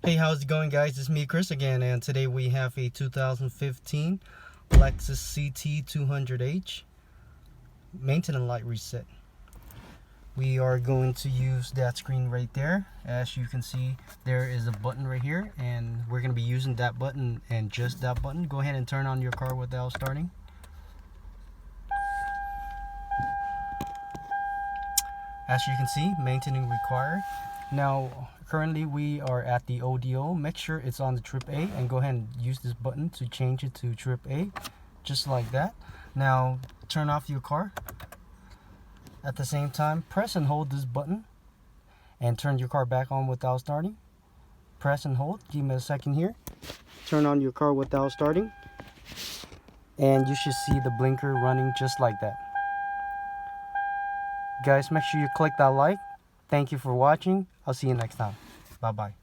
Hey, how's it going, guys? It's me, Chris, again, and today we have a 2015 Lexus CT 200H maintenance light reset. We are going to use that screen right there. As you can see, there is a button right here, and we're going to be using that button and just that button. Go ahead and turn on your car without starting. As you can see, maintenance required. Now, currently we are at the ODO. Make sure it's on the trip A and go ahead and use this button to change it to trip A, just like that. Now, turn off your car. At the same time, press and hold this button and turn your car back on without starting. Press and hold. Give me a second here. Turn on your car without starting, and you should see the blinker running just like that. Guys, make sure you click that like. Thank you for watching. I'll see you next time. Bye bye.